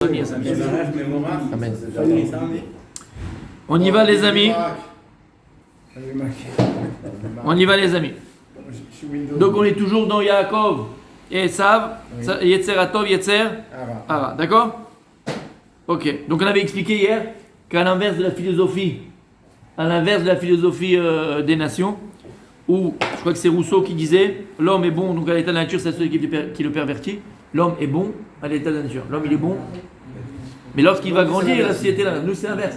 Amen. On y va les amis. On y va les amis. Donc on est toujours dans Yaakov et Esav, Yetzeratov, Yetzer Hara. D'accord? Ok. Donc on avait expliqué hier qu'à l'inverse de la philosophie, des nations, où je crois que c'est Rousseau qui disait l'homme est bon, donc à l'état de la nature, c'est celui qui le pervertit. L'homme est bon à l'état de la nature. L'homme il est bon. Mais lorsqu'il va grandir, la société là, nous c'est l'inverse.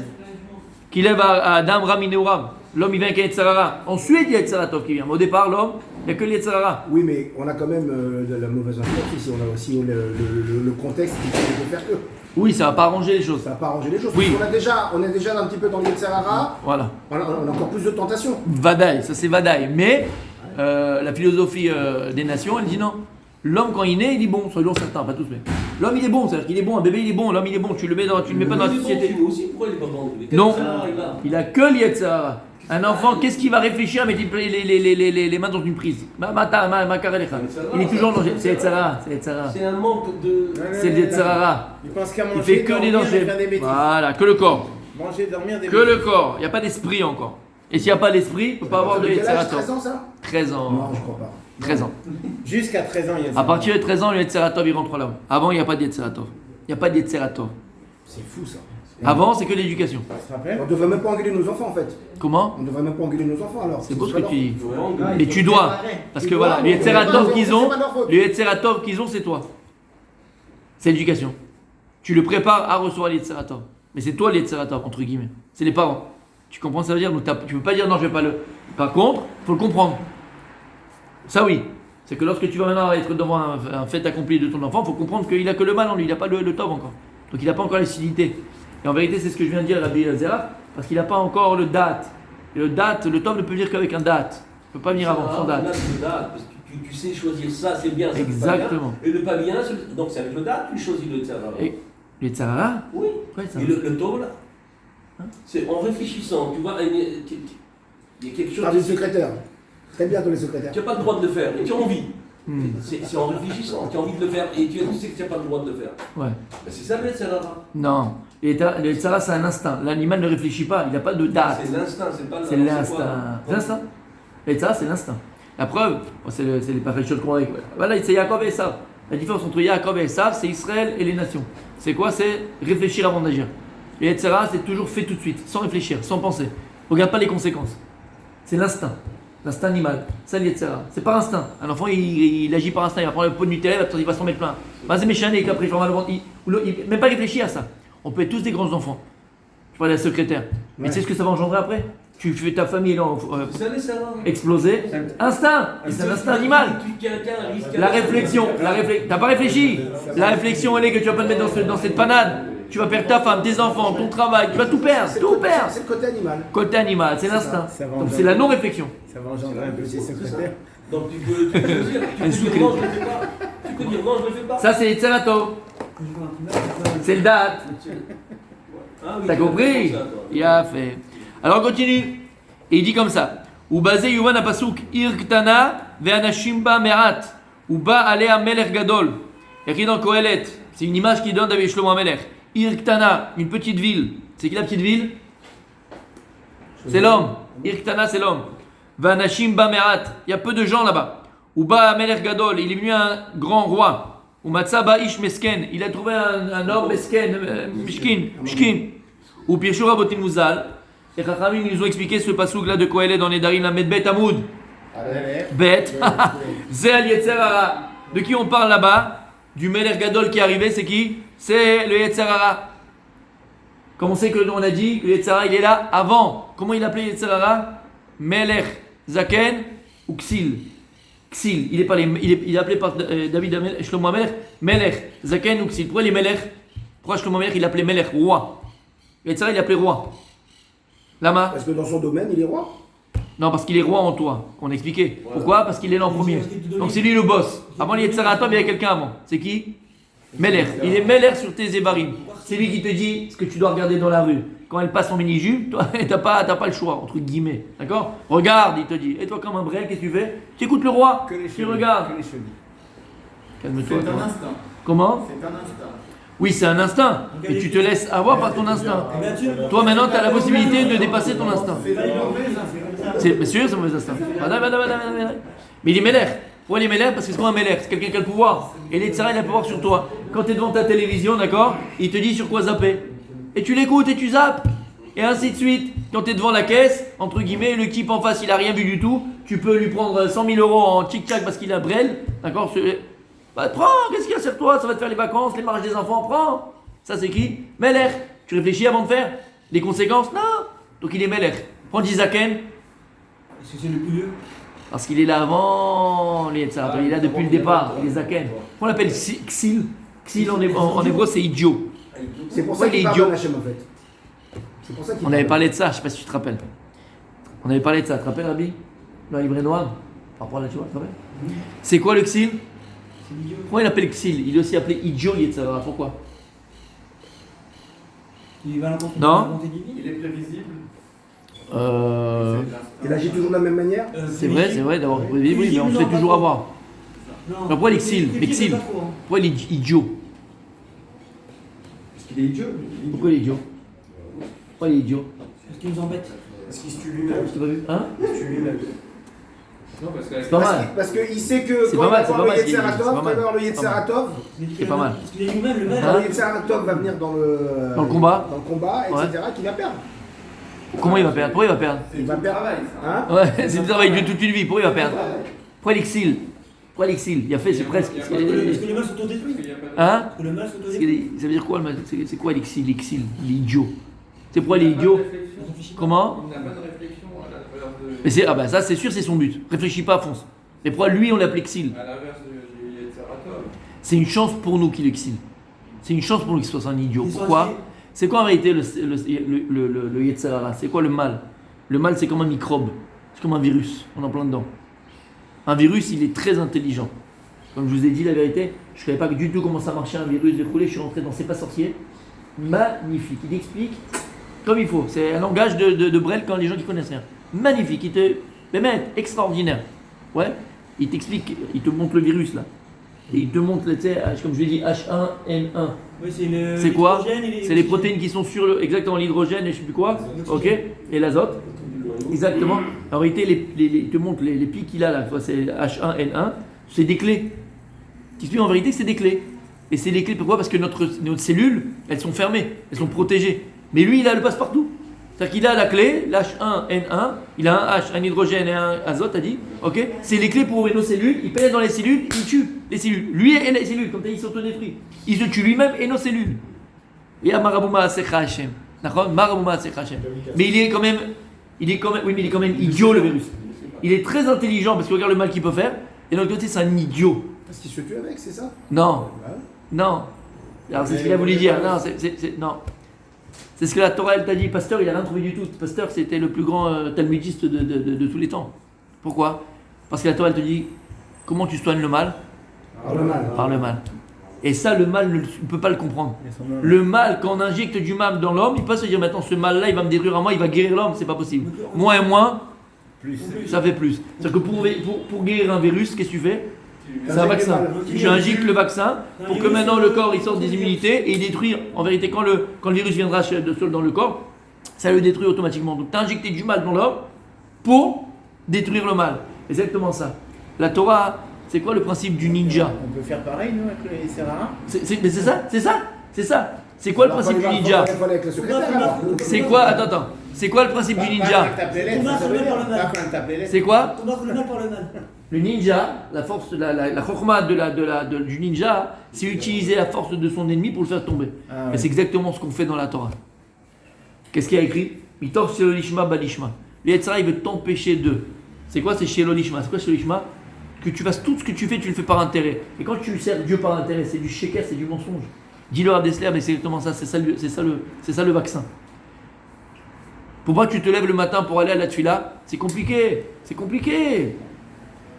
Qu'il lève à Adam, Ram, Inéoram. L'homme il vient avec Yetzirara. Ensuite il y a Yetzeratov qui vient. Mais au départ, l'homme, il n'y a que Yetzirara. Oui, mais on a quand même de la mauvaise influence ici. On a aussi le contexte qui fait de faire que. Oui, ça ne va pas arranger les choses. Ça va pas arranger les choses. Oui. On est déjà un petit peu dans le Yetzirara. Voilà. On a encore plus de tentations. Vadaï, ça c'est Vadaï. Mais la philosophie des nations, elle dit non. L'homme quand il naît, il est bon, soyons certains, pas tous mais. L'homme il est bon, c'est-à-dire qu'il est bon, un bébé il est bon, l'homme il est bon, tu le mets pas dans la société. Pourquoi il est pas bon? Non, il a que l'Yetzirara. Un enfant, qu'est-ce qu'il va réfléchir à mettre les mains dans une prise? Il est toujours dans c'est Yetzirara, C'est un manque de. c'est le Yetzirara. Il pense qu'à manger, Il fait que des dormir et dangers. faire des bêtises. Voilà, que le corps. Manger, dormir, des Que le corps, il n'y a pas d'esprit encore. Et s'il n'y a pas d'esprit, il ne peut pas avoir de Quel âge, Yetzeratov. 13 ans ça? 13 ans. Non, je crois pas. 13 ans. Jusqu'à 13 ans, il y a ça. À partir de 13 ans, le Yetzeratov il rentre là-haut. Avant, il n'y a pas de Yetzeratov. Il n'y a pas de Yetzeratov. C'est fou ça. Avant, c'est que l'éducation. Tu te rappelles? On devrait même pas engueuler nos enfants en fait. Comment? On devrait même pas engueuler nos enfants alors. C'est beau ce que tu dis. Ah, Et tu dois. Parce que voilà, le Yetzeratov qu'ils ont, c'est toi. C'est l'éducation. Tu le prépares à recevoir le Yetzeratov. Mais c'est toi le Yetzeratov, entre guillemets. C'est les parents. Tu comprends ce que ça veut dire? Donc, tu ne peux pas dire non, je ne vais pas le. Par contre, il faut le comprendre. Ça oui. C'est que lorsque tu vas maintenant être devant un fait accompli de ton enfant, il faut comprendre qu'il n'a que le mal en lui, il n'a pas le tov encore. Donc il n'a pas encore la lucidité. Et en vérité, c'est ce que je viens de dire à Rabbi Zera, parce qu'il n'a pas encore le date. Et le date, le tov ne peut venir qu'avec un date. Il ne peut pas venir avant, sans date. Parce que tu sais choisir ça, c'est bien, ça Exactement. c'est pas bien. Et le pas bien, donc c'est avec le date, tu choisis le tzara. Et le tzara? Oui. Quoi, ça? Et le tov là, c'est en réfléchissant, tu vois, il y a quelque chose. Par des secrétaires. Très bien, tous les secrétaires. Tu n'as pas le droit de le faire, et tu as envie. C'est en réfléchissant, tu as envie de le faire, et tu sais que tu n'as pas le droit de le faire. Ouais. Ben, c'est ça le tzara. Non. Le tzara, c'est un instinct. L'animal ne réfléchit pas, il n'a pas de date. C'est l'instinct, c'est pas le. C'est l'instinct. C'est l'instinct. Le tzara, c'est l'instinct. La preuve, c'est les parfaits choses qu'on a. Voilà, c'est Yaakov et Esav. La différence entre Yaakov et Esav, c'est Israël et les nations. C'est quoi? C'est réfléchir avant d'agir. Et le tzara, c'est toujours fait tout de suite, sans réfléchir, sans penser. Regarde pas les conséquences. C'est l'instinct. L'instinct animal, ça le Yetzirah. C'est par instinct. Un enfant, il agit par instinct. Il va prendre le pot de Nutella, il va s'en mettre plein. C'est méchant, et qu'après, il va le ventre. Il même pas réfléchir à ça. On peut être tous des grands enfants. Je parle de la secrétaire. Mais tu sais ce que ça va engendrer après? Tu fais ta famille exploser. Instinct. C'est un instinct animal. La réflexion. T'as pas réfléchi. La réflexion, elle est que tu vas pas te mettre dans cette panade. Tu vas perdre ta femme, tes enfants, ton travail, tu vas tout perdre, tout perdre. C'est le côté animal. Côté animal, c'est l'instinct. Donc c'est la non-réflexion. Ça va engendrer un petit secrétaire. Donc tu peux dire non, je le fais pas. Tu peux dire non, je le fais pas. Ça c'est Yetzeratov. C'est le date. Ah oui, T'as compris? Il a fait. Alors on continue. Et il dit comme ça. Ou basé Yuvan Apasuk, Irktana ve'anashimba me'at. Ou ba alea melech gadol. Écrit dans Kohelet. C'est une image qui donne David Shlomo HaMelech. Irktana, une petite ville. C'est qui la petite ville? C'est l'homme. Irktana, c'est l'homme. Vanashim Bamerat, il y a peu de gens là-bas. Uba Melech Gadol, il est venu un grand roi. Umatzaba Ish Mesken, il a trouvé un homme Mesken, Mishkin. Ou Pirshura Botin Muzal. Et Chachamim, ils nous ont expliqué ce pasouk là de Kohelet dans les Darim, la Medbet Amoud. Bet. Zéal Yetzerara. De qui on parle là-bas? Du Melech Gadol qui est arrivé, c'est qui? C'est le Yetzerara. Comment c'est que on a dit que le Yetzerara il est là avant? Comment il appelait Yetzerara? Melech, Zaken ou Ksil. Ksil, il est appelé par David Shlomo HaMelech Melech, Zaken ou Ksil. Pourquoi les Melech? Pourquoi Shlomo HaMelech il appelait Melech, roi? Le Yetzerara il appelait roi. Lama? Parce que dans son domaine, il est roi. Non, parce qu'il est roi en toi. On a expliqué. Voilà. Pourquoi? Parce qu'il est là en premier. Donc c'est lui le boss. Avant le Yetzeratov, il y avait quelqu'un avant. C'est qui? Melech. Il est Melech sur tes évarim. C'est lui qui te dit ce que tu dois regarder dans la rue. Quand elle passe en mini-jupe, toi, t'as pas le choix, entre guillemets. D'accord? Regarde, il te dit. Et toi, comme un brel, qu'est-ce que tu fais? Tu écoutes le roi. Tu regardes. Calme-toi. C'est un instinct. Comment? C'est un instinct. Oui, c'est un instinct, et tu te laisses avoir par ton instinct. Toi, maintenant, tu as la possibilité de dépasser ton instinct. C'est sûr, c'est un mauvais instinct. Mais il est mêlère. Pourquoi il est mêlère? Parce que c'est quoi un mêlère? C'est quelqu'un qui a le pouvoir. Et les tsara, il a le pouvoir sur toi. Quand tu es devant ta télévision, d'accord, il te dit sur quoi zapper. Et tu l'écoutes et tu zappes. Et ainsi de suite. Quand tu es devant la caisse, entre guillemets, le type en face, il a rien vu du tout. Tu peux lui prendre 100 000 euros en tic-tac parce qu'il a brel. D'accord? Bah, prends, qu'est-ce qu'il y a sur toi? Ça va te faire les vacances, les mariages des enfants, prends. Ça, c'est qui? Mêlère. Tu réfléchis avant de faire les conséquences? Non. Donc il est mêlère. Prends Jizaken. Est-ce que c'est le plus vieux? Parce qu'il est là avant les Yetzirah. Il est là depuis le départ. Il est Zaken. On l'appelle Xil. Xil en hébreu, c'est idiot. C'est pour Ouais, ça il est qu'il idiot. parle Hachem en fait. C'est pour ça qu'il On avait parle. parlé de ça, je sais pas si tu te rappelles. On avait parlé de ça, tu te rappelles, Rabbi? Dans le livret noir? Par rapport à la tu vois, tu te rappelles? C'est quoi le Xil? Pourquoi il appelle Xil? Il est aussi appelé idiot Yetzirah. Pourquoi? Il va à l'encontre de Non. la volonté divine. Il est prévisible. Il agit toujours de la même manière. C'est vrai, d'avoir oui, mais on se fait toujours avoir. Non. Pourquoi l'exil? L'exil. Pas trop, hein. Pourquoi il est idiot? Parce qu'il est idiot. Pourquoi il est idiot? Pourquoi il est idiot? Parce qu'il nous embête. Parce qu'il se tue lui-même. Je t'ai pas vu? Hein? Il se tue lui-même. Non, parce C'est pas mal. Parce qu'il sait que C'est quand pas il mal, va c'est voir pas le mal ce qu'il dit, Yetzer c'est pas Hatov, mal. quand il va voir le Yetzer Hatov, C'est pas mal. Parce qu'il est lui-même le même. Hein? le Yetzer Hatov va venir dans le combat. dans le combat, Ouais. etc. Qu'il va perdre. Comment il va perdre? Pourquoi il va perdre? Il va perdre. Hein? Ouais, c'est le travail de toute une vie. Pourquoi il va perdre? Pourquoi l'exil? Pourquoi l'exil? Il a fait, c'est presque. Parce que le mal s'autodétruit. Hein? Parce que le mal Parce s'autodétruit. que ça veut dire quoi? C'est quoi l'exil? L'exil, l'idiot. C'est pourquoi il est idiot? Comment? Il n'a pas de réflexion à l'intérieur de. Mais c'est, ah bah ça c'est sûr, c'est son but. Réfléchis pas, fonce. Mais pourquoi lui on l'appelle exil? À l'inverse du Yetzeratov. C'est une chance pour nous qu'il exile. C'est une chance pour nous qu'il soit un idiot. Ils sont Pourquoi? assis. C'est quoi en réalité le Yetzer Hara? C'est quoi le mal? Le mal c'est comme un microbe. C'est comme un virus. On est en plein dedans. Un virus il est très intelligent. Comme je vous ai dit la vérité, je ne savais pas du tout comment ça marchait un virus déroulé. Je suis rentré dans C'est pas sorcier. Magnifique. Il explique comme il faut. C'est un langage de Brel quand les gens qui connaissent rien. Magnifique. Mais extraordinaire. Ouais. Il t'explique, il te montre le virus là. Et il te montre, tu sais, comme je l'ai dit, H1N1. Oui, c'est C'est quoi? l'hydrogène et les C'est les oxygènes. protéines qui sont sur exactement l'hydrogène et je sais plus quoi. Ok. Et l'azote. Exactement. En réalité, il te montre les pics qu'il a là. C'est H1N1. C'est des clés. Tu expliques en vérité que c'est des clés. Et c'est des clés pourquoi? Parce que notre cellules, elles sont fermées, elles sont protégées. Mais lui, il a le passe-partout. C'est-à-dire qu'il a la clé, l'H1N1, il a un H, un hydrogène et un azote, t'as dit. Ok. C'est les clés pour ouvrir nos cellules. Il pénètre dans les cellules, il tue les cellules. Lui et les cellules, comme tu as dit, il s'autodétruit. Il se tue lui-même et nos cellules. Et à Marabouma Asekha Hashem. D'accord? Marabouma Asekha Hashem. Mais il est quand même, oui, mais il est quand même idiot le virus. Il est très intelligent parce qu'il regarde le mal qu'il peut faire. Et de l'autre côté, c'est un idiot. Parce qu'il se tue avec, c'est ça? Non, Ouais. non. Alors c'est ce qu'il a voulu dire. Non, non. C'est ce que la Torah elle t'a dit. Pasteur, il a rien trouvé du tout. Pasteur, c'était le plus grand talmudiste de tous les temps. Pourquoi? Parce que la Torah elle te dit comment tu soignes le mal? Par le mal. Par le mal. Et ça, le mal, on ne peut pas le comprendre. Le mal, quand on injecte du mal dans l'homme, il peut pas se dire maintenant ce mal-là, il va me détruire à moi, il va guérir l'homme, c'est pas possible. Moins et moins, ça fait plus. C'est-à-dire que pour guérir un virus, qu'est-ce que tu fais? C'est un vaccin. Tu injectes le vaccin pour que maintenant le corps il sorte des immunités et il détruit. En vérité, quand le virus viendra dans le corps, ça le détruit automatiquement. Donc tu as injecté du mal dans l'homme pour détruire le mal. Exactement ça. La Torah, c'est quoi le principe du ninja? On peut faire pareil, nous, avec le Serra. Mais c'est ça. C'est quoi le principe du ninja? Il faut aller avec le secrétaire alors. C'est quoi? Attends. C'est quoi le principe du ninja? C'est quoi? Combattre le mal par le mal. Le ninja, la force, la chokma du ninja, c'est utiliser la force de son ennemi pour le faire tomber. Ah, Mais ouais. c'est exactement ce qu'on fait dans la Torah. Qu'est-ce qu'il y a écrit? Mitor shelolishma balishma. Le Yetzirah, il veut t'empêcher de. C'est quoi? C'est shelolishma. C'est quoi shelolishma? Que tu fasses tout ce que tu le fais par intérêt. Et quand tu sers Dieu par intérêt, c'est du sheker, c'est du mensonge. Dis-le à Dessler, mais c'est exactement ça. C'est ça le vaccin. Pour pas que tu te lèves le matin pour aller à la tuila, c'est compliqué.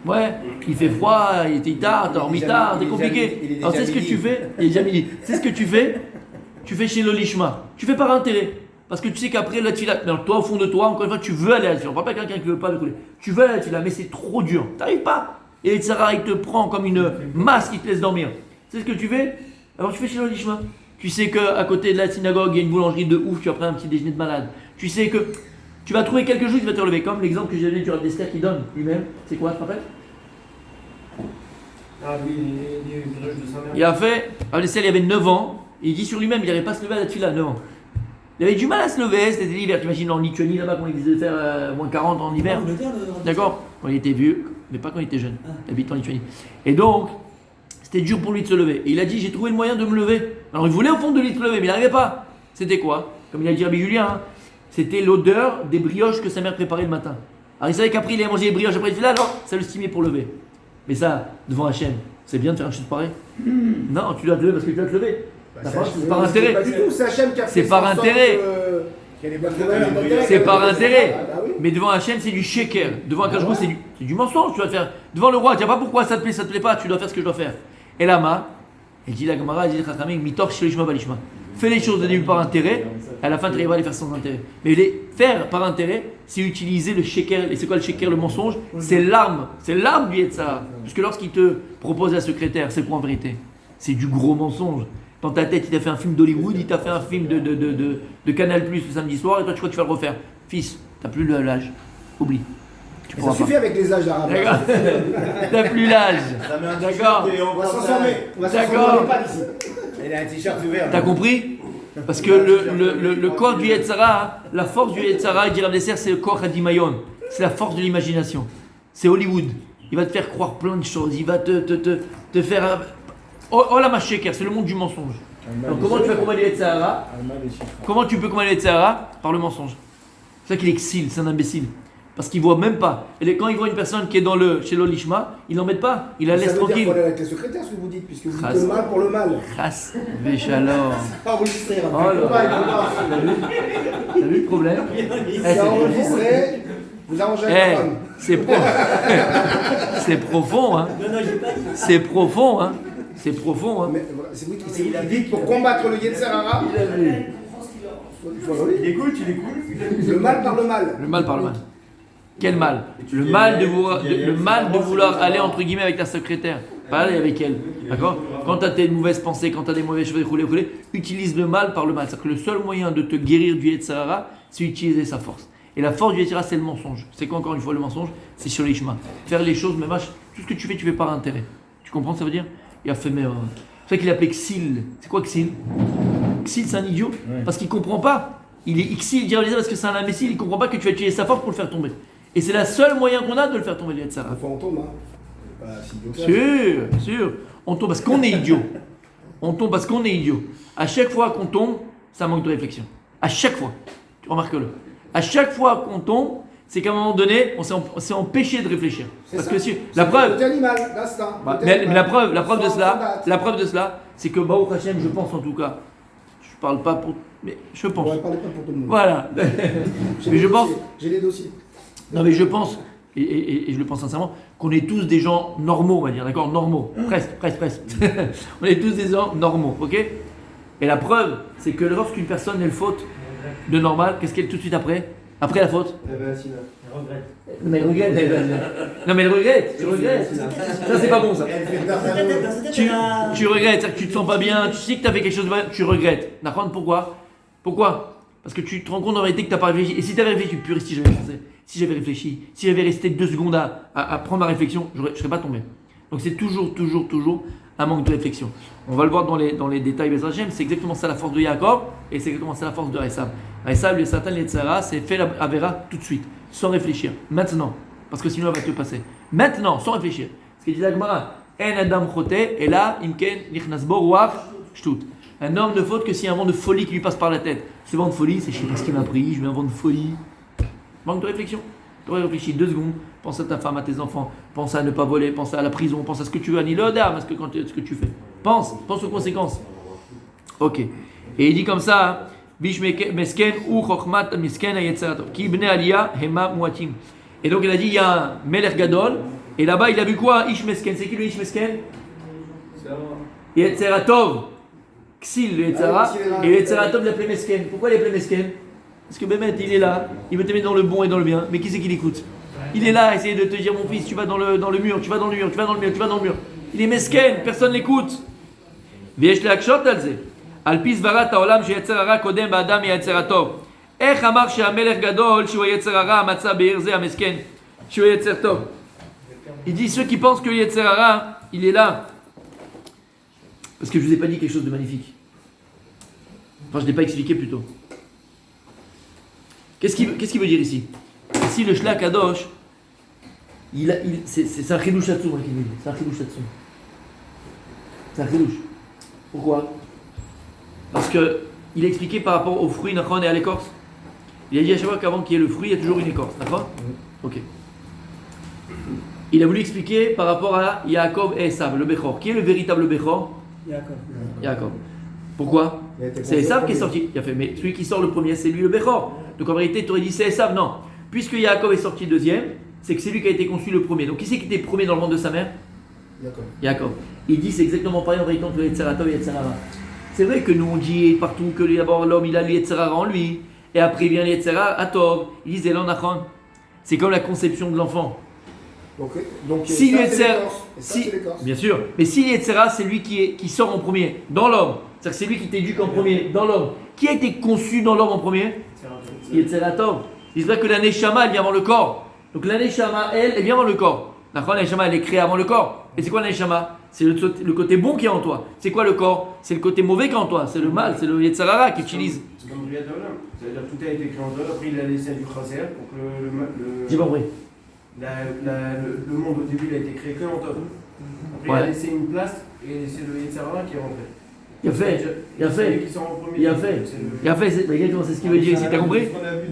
Ouais, il fait froid, il était tard, t'as dormi tard, c'est compliqué. Alors c'est ce que tu fais, il est déjà midi. C'est ce que tu fais chez l'olishma. Tu fais par intérêt. Parce que tu sais qu'après la tuila, toi au fond de toi, encore une fois, tu veux aller à la tuila. On parle pas quelqu'un qui veut pas le couler. Tu veux aller à la tuila, mais c'est trop dur. T'arrives pas. Et Sarah, il te prend comme une masse qui te laisse dormir. C'est ce que tu fais. Alors tu fais chez l'olishma. Tu sais qu'à côté de la synagogue, il y a une boulangerie de ouf, tu vas prendre un petit déjeuner de malade. Tu sais que tu vas trouver quelque chose qui va te relever, comme l'exemple que j'ai donné du Rav d'Esther qui donne lui-même. C'est quoi, tu te rappelles? Ah oui, les villages de Saint-Mère. Il a fait, Rav d'Esther, il avait 9 ans, et il dit sur lui-même, il n'arrivait pas à se lever à la tefila à 9 ans. Il avait du mal à se lever, c'était l'hiver. Tu imagines en Lituanie là-bas, quand il faisait faire moins 40 en hiver. Ah, Angleterre, le- D'accord? Quand il était vieux, mais pas quand il était jeune. Il habite en Lituanie. Et donc, c'était dur pour lui de se lever. Et il a dit, j'ai trouvé le moyen de me lever. Alors il voulait au fond de lui se lever, mais il n'arrivait pas. C'était quoi? Comme il a dit Rabbi Julien, hein, c'était l'odeur des brioches que sa mère préparait le matin. Alors il savait qu'après il allait manger les brioches après le fila, alors ça le stimulait pour lever. Mais ça, devant Hachem, c'est bien de faire une chose pareille? Non, tu dois te lever parce que tu dois te lever. D'accord? C'est par intérêt. Pas du tout, c'est Hachem qui a fait C'est par en sorte intérêt. qu'il y ait des bonnes nouvelles. C'est par intérêt. Ah, bah oui. Mais devant Hachem, c'est du sheker. Devant Akashko, c'est du mensonge. Tu dois faire. Devant le roi, tu ne sais pas pourquoi ça te plaît pas. Tu dois faire ce que je dois faire. Et là, il dit la Gemara, il dit Chachamim, mitor shilishma balishma. Fais les choses au début par intérêt. À la fin, tu arriveras à les faire sans intérêt. Mais les faire par intérêt, c'est utiliser le sheker. Et c'est quoi le sheker, le mensonge? C'est l'arme. C'est l'arme du Yetzara. Parce que lorsqu'il te propose la secrétaire, c'est quoi en vérité? C'est du gros mensonge. Dans ta tête, il t'a fait un film d'Hollywood, il t'a fait un film de Canal Plus le samedi soir, et toi tu crois que tu vas le refaire. Fils, t'as plus l'âge. Oublie. Tu Ça pourras pas. suffit avec les âges d'arabe. D'accord. T'as plus l'âge. D'accord. On va se transformer. On va se transformer D'accord. en EHPAD ici. Il a un t-shirt ouvert. T'as compris? Parce que le corps du Yetzara, la force du Yetzara, il dit Rav Desser, c'est le corps Hadimayon. C'est la force de l'imagination. C'est Hollywood. Il va te faire croire plein de choses. Il va te faire. Oh la machéker, c'est le monde du mensonge. Donc comment tu vas commander le Yetzara? Comment tu peux commander le Yetzara? Par le mensonge. C'est ça qu'il exile, c'est un imbécile. Parce qu'il voit même pas. Et quand il voit une personne qui est chez l'Olishma, il n'embête pas. Il la laisse Ça veut dire tranquille. qu'il faut aller avec les secrétaires, ce que vous dites, puisque vous dites Chas. le mal pour le mal. Chas, Véchalor. Enregistré. Oh là là. T'as vu le problème? C'est enregistré. Vous arrangez avec la femme. C'est profond, hein. Non, non, j'ai pas dit. C'est profond, hein. C'est profond, hein. Mais voilà, c'est vous qui dites pour combattre le Yetzirah. Il écoute, il écoute. Le mal par le mal. Le mal par le mal. Quel mal? Le mal de vouloir aller entre guillemets avec ta secrétaire. Pas aller avec elle. D'accord? Quand tu as des mauvaises pensées, quand tu as des mauvais cheveux roulés, utilise le mal par le mal. C'est-à-dire que le seul moyen de te guérir du Yetzirah, c'est utiliser sa force. Et la force du Yetzirah, c'est le mensonge. C'est quoi encore une fois le mensonge? C'est sur les chemins. Faire les choses, mais vache, tout ce que tu fais par intérêt. Tu comprends ce que ça veut dire? Il a fait, mais. C'est pour ça qu'il appelait Xil. C'est quoi Xil? Xil, c'est un idiot. Parce qu'il comprend pas. Il est Xil, il dirait parce que c'est un imbécile, il comprend pas que tu vas utiliser sa force pour le faire tomber. Et c'est le seul moyen qu'on a de le faire tomber, le Yetzirah. Des fois on tombe, hein. Pas si idiot que ça. Sûr. On tombe parce qu'on est idiot. On tombe parce qu'on est idiot. À chaque fois qu'on tombe, ça manque de réflexion. À chaque fois. Tu remarques-le. À chaque fois qu'on tombe, c'est qu'à un moment donné, on s'est empêché de réfléchir. C'est Parce ça. que si, C'est la le preuve, côté animal, l'instinct. bah, Côté mais animal. la preuve de Sans cela, date. c'est que Baruch Hashem, je pense en tout cas, je parle pas pour, mais je pense. Ouais, parlez pas pour tout le monde. Voilà. J'ai Mais les je pense, dossiers. J'ai les dossiers. non mais je pense, et je le pense sincèrement, qu'on est tous des gens normaux, on va dire, d'accord? Normaux. Presque. On est tous des gens normaux, ok? Et la preuve, c'est que lorsqu'une personne elle faute de normal, qu'est-ce qu'elle tout de suite après? Après la faute? Mais elle regrette. Non mais elle regrette, tu regrettes. Ça c'est pas bon ça. Elle fait de Dans sa tête, dans sa tête, elle a- Tu regrettes, c'est-à-dire que tu te sens pas bien, tu sais que tu as fait quelque chose de mal, tu regrettes. D'accord? Pourquoi? Parce que tu te rends compte en réalité que tu n'as pas réfléchi. Et si tu avais réfléchi, puriste, si j'avais pensé, si j'avais réfléchi, si j'avais resté 2 secondes à prendre ma réflexion, je ne serais pas tombé. Donc c'est toujours un manque de réflexion. On va le voir dans les détails, Bezrat Hashem, c'est exactement ça la force de Yaakov et c'est exactement ça la force de Esav. Esav, le Satan, le Tzara, c'est fait la Avera tout de suite, sans réfléchir, maintenant, parce que sinon elle va te passer. Maintenant, sans réfléchir. Ce qu'il dit la Gemara, En Adam Chote, et là, Imken, Nichnas Bo Ruach, Shtut. Un homme ne faute que s'il y a un vent de folie qui lui passe par la tête. Ce vent de folie, c'est je sais pas ce qu'il m'a pris, je mets un vent de folie. Manque de réflexion. Tu aurais réfléchi 2 secondes, pense à ta femme, à tes enfants, pense à ne pas voler, pense à la prison, pense à ce que tu veux, à Nilodar, ce que tu fais. Pense aux conséquences. Ok. Et il dit comme ça, Bish mesken ou chokhmat misken ayetzarat, ki bnei aliyah hema muatim. Et donc il a dit, il y a un Melech Gadol, et là-bas il a vu quoi? Ish mesken, c'est qui le Ish mesken? Yetzeratov. Xil le Yetzara, et le Yetzeratov l'appelait mesken. Pourquoi il l'appelait mesken? Parce que Bémet, il est là, il veut t'aimer dans le bon et dans le bien, mais qui c'est qui l'écoute? Il est là à essayer de te dire, mon fils, tu vas dans le mur, tu vas dans le mur, tu vas dans le mur, tu vas dans le mur. Il est mesken, personne l'écoute. Viesh le akshot alze. על פי סברת העולם שיצר הרע קודם באדם מיצר הטוב. איך אמר שהמלך גדול שהוא היצר הרע מצא בעיר זה המסכן שהוא היצר טוב? Il dit ceux qui pensent que Yetzer Hara, il est là. Parce que je ne vous ai pas dit quelque chose de magnifique. Enfin, je ne l'ai pas expliqué plutôt. Qu'est-ce qu'il veut dire ici? Ici, le Shlach Kadosh, c'est un chidouche Hatzum, qu'il veut dire. C'est un chidouche Hatzum. C'est un chidouche. Pourquoi? Parce qu'il a expliqué par rapport aux fruits, Nachon, et à l'écorce. Il a dit à chaque fois qu'avant qu'il y ait le fruit, il y a toujours une écorce. D'accord? Ok. Il a voulu expliquer par rapport à Yaakov et Esav, le Bechor. Qui est le véritable Bechor? Yaakov. Pourquoi? C'est Esav qui est sorti. Il a fait, mais celui qui sort le premier, c'est lui le Bechor. Donc en vérité, tu aurais dit c'est Esav. Non. Puisque Yaakov est sorti deuxième, c'est que c'est lui qui a été conçu le premier. Donc qui c'est qui était premier dans le ventre de sa mère? Yaakov. Il dit c'est exactement pareil en vérité entre le Yetzer Tov et Yetzer Hara. C'est vrai que nous on dit partout que d'abord l'homme il a le Yetzer Hara en lui, et après il vient le Yetzer Tov. Il dit Zélan Nachon. C'est comme la conception de l'enfant. Donc si ça, Yetzer, c'est l'écorce. bien sûr, mais si Yetzer Hara, c'est lui qui sort en premier dans l'homme, c'est-à-dire que c'est lui qui t'éduque en premier dans l'homme. Qui a été conçu dans l'homme en premier? Yetzer Tov. Il dit que la Neshama elle vient avant le corps. Donc la Neshama elle vient avant le corps. La Neshama elle est créée avant le corps. Et c'est quoi la Neshama? C'est le côté bon qui est en toi. C'est quoi le corps? C'est le côté mauvais qui est en toi. C'est le mal, c'est le Yetzer Hara qui utilise. C'est comme Briat Olam. C'est-à-dire que tout a été créé en dehors, après il a laissé du Chaser pour que J'ai pas compris. le monde au début il a été créé que en Tov. Après il a laissé une place et c'est le Yetzer Hara qui est rentré. Il a fait. C'est exactement c'est ce qu'il veut dire ici. T'as compris? C'est ce qu'on a vu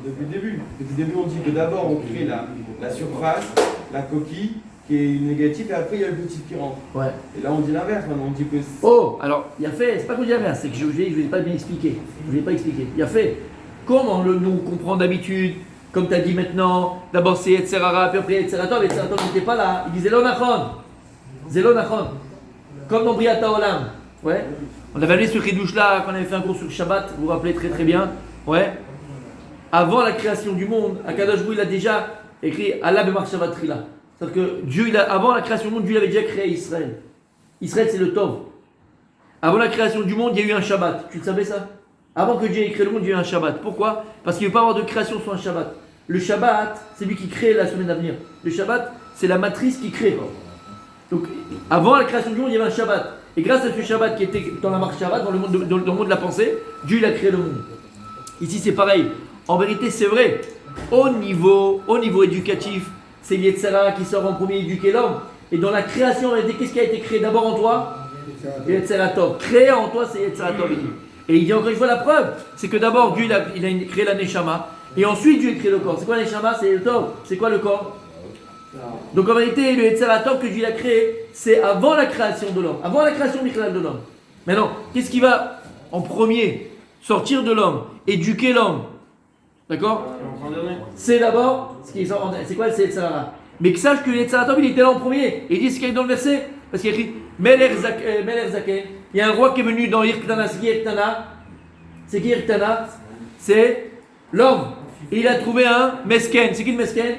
depuis le début. Depuis le début, on dit que d'abord on crée la surface, la coquille, qui est négative, et après il y a le petit qui rentre. Ouais. Et là on dit l'inverse, maintenant on dit que. Oh, alors il a fait. C'est pas que je dis l'inverse, c'est que je vais pas bien expliquer. Je vais pas expliquer. Il a fait. Comment nous comprend d'habitude? Comme tu as dit maintenant, d'abord c'est Yetzer Hara, puis après Yetzer Tov. Yetzer Tov n'était pas là. Il disait Zélo Nachon. Comme dans Briat Olam. Ouais. On avait amené ce chidouche là quand on avait fait un cours sur Shabbat, vous vous rappelez très très bien. Ouais. Avant la création du monde, Akadosh Hu il a déjà écrit Allah b'machshavat trila. C'est-à-dire que Dieu, avant la création du monde, Dieu avait déjà créé Israël. Israël c'est le Tov. Avant la création du monde, il y a eu un Shabbat. Tu le savais ça? Avant que Dieu ait créé le monde, il y a eu un Shabbat. Pourquoi? Parce qu'il ne veut pas avoir de création sans un Shabbat. Le Shabbat, c'est lui qui crée la semaine à venir. Le Shabbat, c'est la matrice qui crée. Donc, avant la création du monde, il y avait un Shabbat. Et grâce à ce Shabbat qui était dans la marche Shabbat, dans le monde de la pensée, Dieu il a créé le monde. Ici c'est pareil. En vérité c'est vrai. Au niveau éducatif, c'est Yetzer Hara qui sort en premier éduquer l'homme. Et dans la création, qu'est-ce qui a été créé d'abord en toi? Yetzer Tov. Créé en toi, c'est Yetzer Tov. Et il dit encore une fois la preuve, c'est que d'abord Dieu il a créé la Neshama. Et ensuite Dieu a créé le corps. C'est quoi la Neshama? C'est le Tov. C'est quoi le corps? Donc en vérité, le Yetzer Tov que Dieu a créé, c'est avant la création de l'homme, avant la création Michlal de l'homme. Maintenant, qu'est-ce qui va en premier sortir de l'homme, éduquer l'homme? D'accord? C'est d'abord, c'est quoi? C'est Yetzer Hara. Mais que sache que le Yetzer Tov, il était là en premier. Et il dit ce qu'il y a dans le verset, parce qu'il y a écrit Melech Zaken. Il y a un roi qui est venu dans Irktana. C'est qui Irktana? C'est qui Irktana? C'est l'homme. Et il a trouvé un Mesken. C'est qui le Mesken?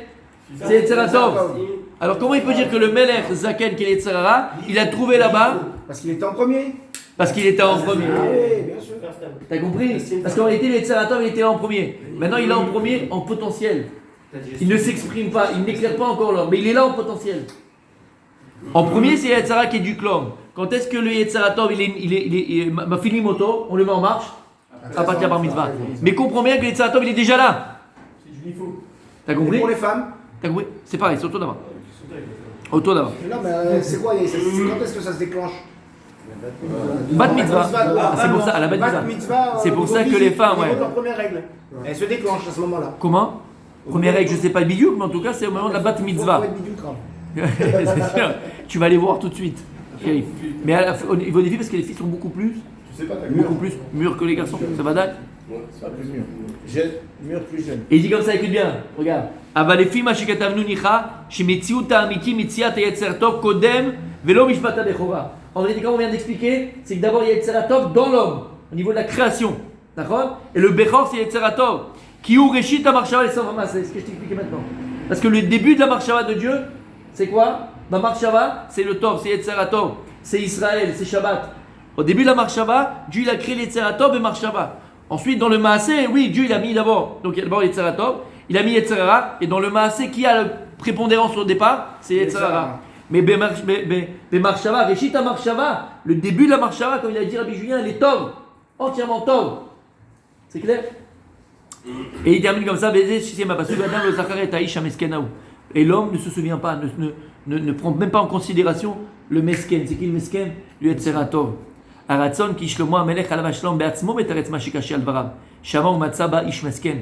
C'est Yetzer Tov. Alors comment il peut dire que le Melech Zaken qui est Yetzer Hara, il a trouvé là-bas? Parce qu'il était en premier. Parce qu'il était en premier. Oui, bien sûr. T'as compris? Parce qu'en réalité le Yetzer Tov il était là en premier. Maintenant il est là en premier en potentiel. Il ne s'exprime pas, il n'éclaire pas encore l'homme, mais il est là en potentiel. En premier c'est Yetzer Hara qui éduque l'homme. Quand est-ce que le Yetzer Tov il est ma fini moto, on le met en marche à partir de Bar Mitzvah. Mais comprends bien que le Yetzer Tov il est déjà là. T'as compris? Et pour les femmes? T'as compris? C'est pareil, c'est au tour d'avant. Au tour d'avant. Non, mais c'est quoi? Quand est-ce que ça se déclenche? Bat mitzvah. C'est pour ça, à la bat mitzvah. C'est pour ça que les femmes, ouais. Leur première règle. Elle se déclenche à ce moment-là. Comment? Première règle, je sais pas le bidiouk, mais en tout cas, c'est au moment de la bat mitzvah. Faut être bidiouk, grave. C'est sûr. Tu vas aller voir tout de suite. Mais au niveau des filles, parce que les filles sont beaucoup plus mûres que les garçons. Ça va date? C'est pas plus mûr. Jeune, mûr plus jeune. Et il dit comme ça, écoute bien, regarde. Avalefim ashikatavnu nicha, shimetziut amiti mitziat yetzer tov kodem velo mishpata bechora. En vérité, comme on vient d'expliquer, c'est que d'abord il y a Yetzer Tov dans l'homme, au niveau de la création. D'accord? Et le Bechor, c'est Yetzer Tov. Qui ou Réchit à Marshava et Savama, c'est ce que je t'expliquais maintenant. Parce que le début de la Marshava de Dieu, c'est quoi? La Marshava, c'est le Tov, c'est Yetzer Tov, c'est Israël, c'est Shabbat. Au début de la Marshava, Dieu il a créé les Tzeratov et Marshava. Ensuite, dans le Maasé, oui, Dieu il a mis d'abord, donc il y a d'abord les Tzeratov, il a mis les Tzerara, et dans le Maasé, qui a la prépondérance au départ, c'est les Tzerara. Mais Marshava, Reshita Marshava, le début de la Marshava, comme il a dit Rabbi Julien, il est Tov, entièrement Tov. C'est clair? Et il termine comme ça, et l'homme ne se souvient pas, ne prend même pas en considération le mesken. C'est qui le mesken? Le Yetzeratov. הרצון כי שלמה המלך עליו השלום בעצמו מתרץ מה שקשה על דבריו. שמע ומצא בה איש מסכן.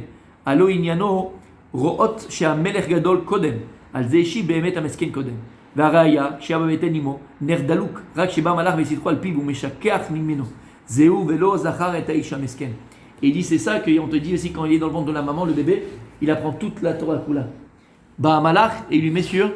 הלא עניינו רואות שהמלך גדול קודם. על זה אישי באמת המסכן קודם. והראיה, כשהיה בבטן אמו, נר דלוק, רק שבא מלאך וסיתחו על פיו, הוא משכח ממנו. זהו ולא זכר את האיש המסכן. Et il dit, c'est ça qu'on te dit aussi quand il est dans le ventre de la maman, le bébé, il apprend toute la Torah Kula. Bah, Malach, et il lui met sur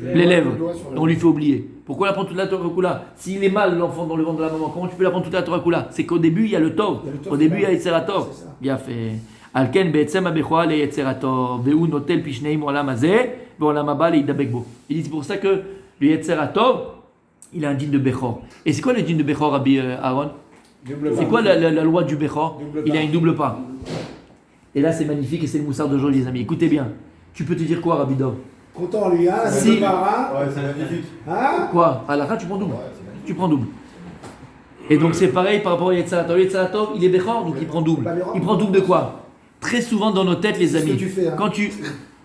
les lèvres. On lui fait oublier. Pourquoi il apprend toute la Torah Kula? S'il est mal, l'enfant dans le ventre de la maman, comment tu peux l'apprendre toute la Torah Kula? C'est qu'au début, il y a le Tov. Au début, il y a Yetzeratov. Bien fait. Alken be'etzem abechora le Yetzeratov. Ve'u notel pishneim olam hazeh, ve'olam haba leidabek bo. Il dit, c'est pour ça que le Yetzeratov, il a un din de Bechor. Et c'est quoi le din de Bechor, Rabbi Aaron? C'est quoi la loi du Bechor? Il a une double part. Et là, c'est magnifique et c'est le moussard d'aujourd'hui, les amis. Écoutez bien. Tu peux te dire quoi, Rabbi Dov? Content lui, hein, Si. Ouais, c'est magnifique. Hein? Quoi? À la fin, tu prends double. Tu prends double. Et donc, c'est pareil par rapport au Yetzeratov. Le Yetzeratov, il est Bechor, donc il prend double. Il prend double de quoi? Très souvent dans nos têtes, les amis, ce que tu fais, hein.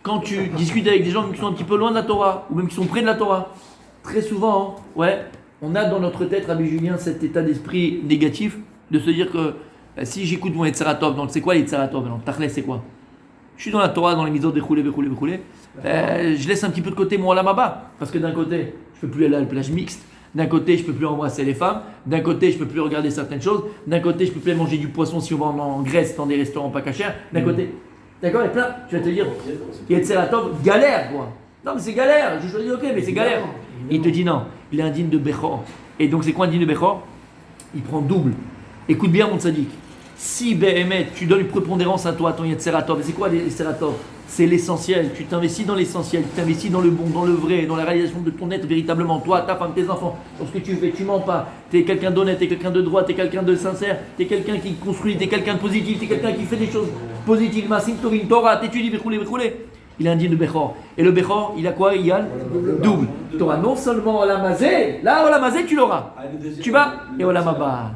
quand tu discutes avec des gens qui sont un petit peu loin de la Torah, ou même qui sont près de la Torah, très souvent, ouais, on a dans notre tête, Rabbi Julien, cet état d'esprit négatif de se dire que si j'écoute mon Yetzeratov, donc c'est quoi Yetzeratov? Tachlès, c'est quoi? Je suis dans la Torah, dans les mitzvot, je laisse un petit peu de côté mon olam haba, parce que d'un côté, je peux plus aller à la plage mixte, d'un côté, je peux plus embrasser les femmes, d'un côté, je peux plus regarder certaines choses, d'un côté, je peux plus manger du poisson si on va en Grèce dans des restaurants pas cachers, d'un côté. D'accord? Et plein, tu vas te dire, Yetzeratov, galère, quoi. Non, mais c'est galère. Je te dis, ok, mais c'est galère. Il te dit non, il est un digne de Bechor. Et donc, c'est quoi un digne de Bechor? Il prend double. Écoute bien, mon tzaddik. Si, Béhémet, tu donnes une prépondérance à toi, à ton Yetzeratov, c'est quoi les Yetzeratov? C'est l'essentiel. Tu t'investis dans l'essentiel. Tu t'investis dans le bon, dans le vrai, dans la réalisation de ton être véritablement. Toi, ta femme, tes enfants. Dans ce que tu fais, tu mens pas. Tu es quelqu'un d'honnête, tu es quelqu'un de droit, tu es quelqu'un de sincère, tu es quelqu'un qui construit, tu es quelqu'un de positif, tu es quelqu'un qui fait des choses positives. Masim Tovin Torah, t'étudies, Bechoulé. Il a un digne de Bechor. Et le Bechor, il a quoi? Il a double. Tu auras non seulement Olam hazeh, là Olam hazeh tu l'auras. Tu vas et Olam haba.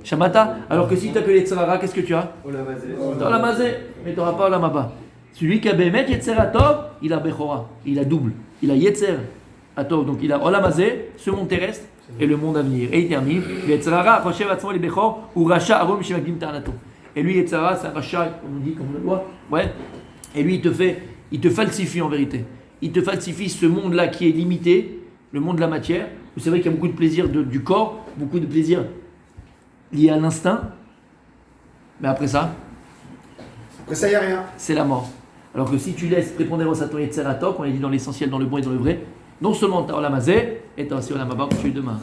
Shamata. Alors que si tu as que les Tzerara, qu'est-ce que tu as? Olam hazeh, mais tu n'auras pas Olam haba. Celui qui a Béhémet Yetzeratov, il a Bechora. Il a double. Il a Yetzeratov. Donc il a Olam hazeh, ce monde terrestre, et le monde à venir. Et il termine. Yetzerara, Choshev Atzmo le Bechor, ou Racha Arom Shemagdim Tarnato. Et lui, Yetzerara, c'est un Racha, comme on dit, comme on le voit. Ouais. Et lui, il te falsifie en vérité. Il te falsifie ce monde-là qui est limité, le monde de la matière. C'est vrai qu'il y a beaucoup de plaisir du corps, beaucoup de plaisir lié à l'instinct. Mais après ça, il n'y a rien. C'est la mort. Alors que si tu laisses prépondérance à ton Yetzeratov, on l'a dit dans l'essentiel, dans le bon et dans le vrai, non seulement tu as Olam hazeh, et tu as aussi Olam haba, tu es demain.